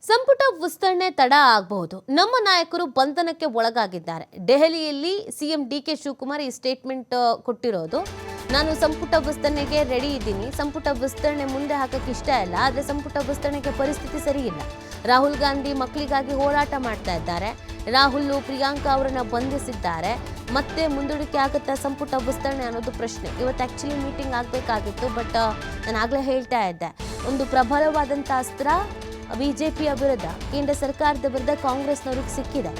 ಸಂಪುಟ ವಿಸ್ತರಣೆ ತಡ ಆಗಬಹುದು. ನಮ್ಮ ನಾಯಕರು ಬಂಧನಕ್ಕೆ ಒಳಗಾಗಿದ್ದಾರೆ. ದೆಹಲಿಯಲ್ಲಿ ಸಿಎಂ ಡಿಕೆ ಶಿವಕುಮಾರ್ ಈ ಸ್ಟೇಟ್ಮೆಂಟ್ ಕೊಟ್ಟಿರೋದು. ನಾನು ಸಂಪುಟ ವಿಸ್ತರಣೆಗೆ ರೆಡಿ ಇದ್ದೀನಿ. ಸಂಪುಟ ವಿಸ್ತರಣೆ ಮುಂದೆ ಹಾಕಕ್ಕೆ ಇಷ್ಟ ಇಲ್ಲ, ಆದರೆ ಸಂಪುಟ ವಿಸ್ತರಣೆಗೆ ಪರಿಸ್ಥಿತಿ ಸರಿ ಇಲ್ಲ. ರಾಹುಲ್ ಗಾಂಧಿ ಮಕ್ಕಳಿಗಾಗಿ ಹೋರಾಟ ಮಾಡ್ತಾ ಇದ್ದಾರೆ. ರಾಹುಲ್ ಪ್ರಿಯಾಂಕಾ ಅವರನ್ನ ಬಂಧಿಸಿದ್ದಾರೆ. ಮತ್ತೆ ಮುಂದೂಡಿಕೆ ಆಗುತ್ತಾ ಸಂಪುಟ ವಿಸ್ತರಣೆ ಅನ್ನೋದು ಪ್ರಶ್ನೆ. ಇವತ್ತು ಆಕ್ಚುಲಿ ಮೀಟಿಂಗ್ ಆಗಬೇಕಾಗಿತ್ತು, ಬಟ್ ನಾನು ಆಗಲೇ ಹೇಳ್ತಾ ಇದ್ದೆ, ಒಂದು ಪ್ರಬಲವಾದಂಥ ಅಸ್ತ್ರ ಬಿಜೆಪಿಯ ವಿರುದ್ಧ, ಕೇಂದ್ರ ಸರ್ಕಾರದ ವಿರುದ್ಧ ಕಾಂಗ್ರೆಸ್ನವ್ರಿಗೆ ಸಿಕ್ಕಿದೆ.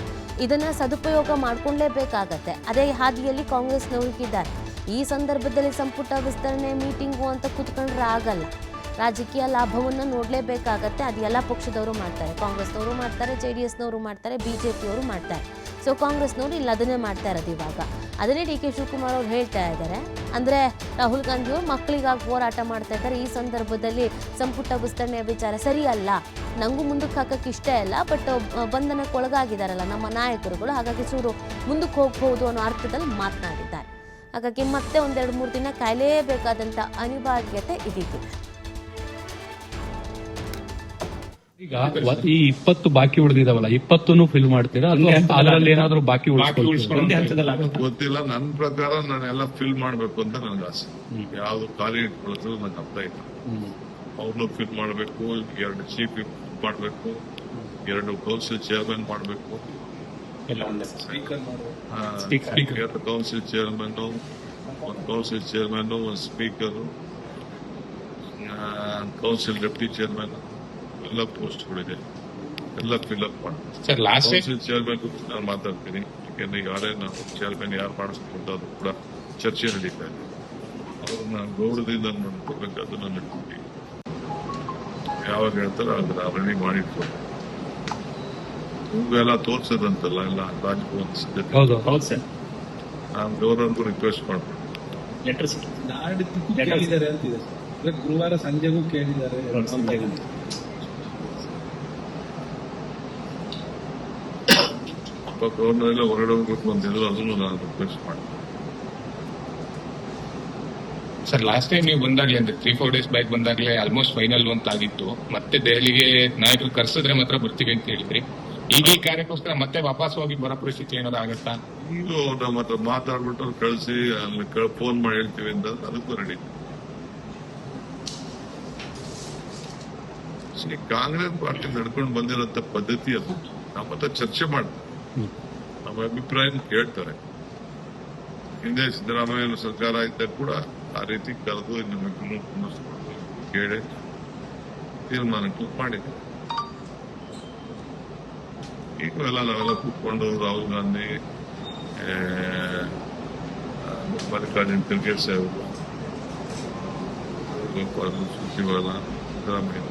ಇದನ್ನ ಸದುಪಯೋಗ ಮಾಡ್ಕೊಳ್ಳೇಬೇಕಾಗತ್ತೆ. ಅದೇ ಹಾದಿಯಲ್ಲಿ ಕಾಂಗ್ರೆಸ್ನವ್ರಿಗಿದ್ದಾರೆ. ಈ ಸಂದರ್ಭದಲ್ಲಿ ಸಂಪುಟ ವಿಸ್ತರಣೆ ಮೀಟಿಂಗು ಅಂತ ಕೂತ್ಕೊಂಡ್ರೆ ಆಗಲ್ಲ. ರಾಜಕೀಯ ಲಾಭವನ್ನು ನೋಡಲೇಬೇಕಾಗತ್ತೆ. ಅದು ಎಲ್ಲ ಪಕ್ಷದವರು ಮಾಡ್ತಾರೆ. ಕಾಂಗ್ರೆಸ್ನವರು ಮಾಡ್ತಾರೆ, JDSನವರು ಮಾಡ್ತಾರೆ, BJPಯವರು ಮಾಡ್ತಾರೆ. ಸೊ ಕಾಂಗ್ರೆಸ್ನವರು ಇಲ್ಲಿ ಅದನ್ನೇ ಮಾಡ್ತಾ ಇರೋದು ಇವಾಗ. ಅದನ್ನೇ ಡಿ ಕೆ ಶಿವಕುಮಾರ್ ಅವ್ರು ಹೇಳ್ತಾ ಇದ್ದಾರೆ. ಅಂದರೆ ರಾಹುಲ್ ಗಾಂಧಿಯವರು ಮಕ್ಕಳಿಗಾಗಿ ಹೋರಾಟ ಮಾಡ್ತಾ ಇದ್ದಾರೆ. ಈ ಸಂದರ್ಭದಲ್ಲಿ ಸಂಪುಟ ವಿಸ್ತರಣೆಯ ವಿಚಾರ ಸರಿಯಲ್ಲ, ನನಗೂ ಮುಂದಕ್ಕೆ ಹಾಕಕ್ಕೆ ಇಷ್ಟ ಇಲ್ಲ, ಬಟ್ ಬಂಧನಕ್ಕೆ ಒಳಗಾಗಿದ್ದಾರಲ್ಲ ನಮ್ಮ ನಾಯಕರುಗಳು, ಹಾಗಾಗಿ ಚೂರು ಮುಂದಕ್ಕೆ ಹೋಗ್ಬೋದು ಅನ್ನೋ ಅರ್ಥದಲ್ಲಿ ಮಾತನಾಡಿದ್ದಾರೆ. ಹಾಗಾಗಿ ಮತ್ತೆ 1-2-3 ದಿನ ಕಾಯಲೇಬೇಕಾದಂಥ ಅನಿವಾರ್ಯತೆ ಇದೀಗಿದೆ. ಈಗ ಈ 20 ಬಾಕಿ ಉಳಿದಿದಾವಲ್ಲ, 20 ಫಿಲ್ ಮಾಡ್ತೀರಾ? ಅದರಲ್ಲಿ ಏನಾದ್ರು ಬಾಕಿ ಗೊತ್ತಿಲ್ಲ. ನನ್ನ ಪ್ರಕಾರ ನಾನೆಲ್ಲ ಫಿಲ್ ಮಾಡ್ಬೇಕು ಅಂತ ನನಗೆ ಆಸೆ. ಯಾವ್ದು ಖಾಲಿ ಇಟ್ಕೊಳ್ಳೋದು ನನಗೆ ಅರ್ಥ ಇಲ್ಲ. ಅವ್ರನ್ನು ಫಿಲ್ ಮಾಡಬೇಕು, 2 ಚೀಫ್ ಮಾಡಬೇಕು, 2 ಕೌನ್ಸಿಲ್ ಚೇರ್ಮನ್ ಮಾಡಬೇಕು, council chairman, 1 council chairman, 1 speaker, council deputy chairman, ಎಲ್ಲ ಪೋಸ್ಟ್ಗಳಿದೆ. ಎಲ್ಲ ಫಿಲ್ಅಪ್ ಮಾಡಿ ಕೌನ್ಸಿಲ್ ಚೇರ್ಮನ್ ನಾನು ಮಾತಾಡ್ತೀನಿ. ಯಾಕೆಂದ್ರೆ ಯಾರೇ ನಾವು ಚೇರ್ಮನ್ ಯಾರು ಮಾಡಿಸ್ಬೇಕು ಅಂತ ಅದು ಕೂಡ ಚರ್ಚೆ ನಡೀತಾ ಇದೆ. ಅವ್ರನ್ನ ಗೌರವದಿಂದ ನೋಡ್ಕೋಬೇಕು, ಅದನ್ನ ನಡ್ಕೊಂಡು ಯಾವಾಗ ಹೇಳ್ತಾರೆ ಅದನ್ನ ರೆಡಿ ಮಾಡಿಟ್ಕೊಂಡು ಇವೆಲ್ಲ ತೋರ್ಸದಂತಲ್ಲ, ಎಲ್ಲ ರಾಜಭವನ್ ಸಿದ್ಧತೆ. ನಾನು ಗವರ್ನರ್ಗೂ ರಿಕ್ವೆಸ್ಟ್ ಮಾಡ್ತೀನಿ. ಗುರುವಾರ ಸಂಜೆಗೂ ಕೇಳಿದ್ದಾರೆ. ಗವರ್ನರ್ ಎಲ್ಲ ಹೊರಗಡೆ ಹೋಗ್ಬೇಕು ಅಂತಿದ್ರು, ಅದನ್ನು ನಾನು ರಿಕ್ವೆಸ್ಟ್ ಮಾಡ್ತೀನಿ. ಸರ್, ಲಾಸ್ಟ್ ಟೈಮ್ ನೀವು ಬಂದಾಗ್ಲೇ ಅಂದ್ರೆ 3-4 ಡೇಸ್ ಬ್ಯಾಕ್ ಬಂದಾಗ್ಲೇ ಆಲ್ಮೋಸ್ಟ್ ಫೈನಲ್ ಅಂತ ಆಗಿತ್ತು. ಮತ್ತೆ ದೆಹಲಿಗೆ ನಾಯಕರು ಕರ್ಸಿದ್ರೆ ಮಾತ್ರ ಬರ್ತೀವಿ ಅಂತ ಹೇಳಿದ್ರಿ. ಈಗ ಈ ಕಾರ್ಯಕ್ಕೋಸ್ಕರ ಮತ್ತೆ ವಾಪಸ್ ಹೋಗಿ ಬರೋ ಪರಿಸ್ಥಿತಿ ಏನಾದ್ರು ಆಗತ್ತಾ? ಈಗ ನಮ್ಮ ಹತ್ರ ಮಾತಾಡ್ಬಿಟ್ಟು ಕಳಿಸಿ ಅಲ್ಲಿ ಫೋನ್ ಮಾಡಿ ಹೇಳ್ತೀವಿ ಅಂತ ಅದಕ್ಕೂ ರೆಡಿ. ಕಾಂಗ್ರೆಸ್ ಪಾರ್ಟಿ ನಡ್ಕೊಂಡು ಬಂದಿರೋಂಥ ಪದ್ಧತಿ ಅದು. ನಮ್ಮ ಹತ್ರ ಚರ್ಚೆ ಮಾಡ್ತಾರೆ, ನಮ್ಮ ಅಭಿಪ್ರಾಯ ಕೇಳ್ತಾರೆ. ಹಿಂದೆ ಸಿದ್ದರಾಮಯ್ಯ ಸರ್ಕಾರ ಇದ್ದಾಗ ಕೂಡ ಆ ರೀತಿ ಕರೆದು ನಮಗೆ ಕೇಳಿ ತೀರ್ಮಾನಕ್ಕೆ ಮಾಡಿದ್ರು. ಈಗ ನಾವೆಲ್ಲ ಕೂತ್ಕೊಂಡು ರಾಹುಲ್ ಗಾಂಧಿ, ಮಲ್ಲಿಕಾರ್ಜುನ್ ಖರ್ಗೆ ಸಾಹೇಬರು, ಸಚಿವರ ಸಿದ್ದರಾಮಯ್ಯ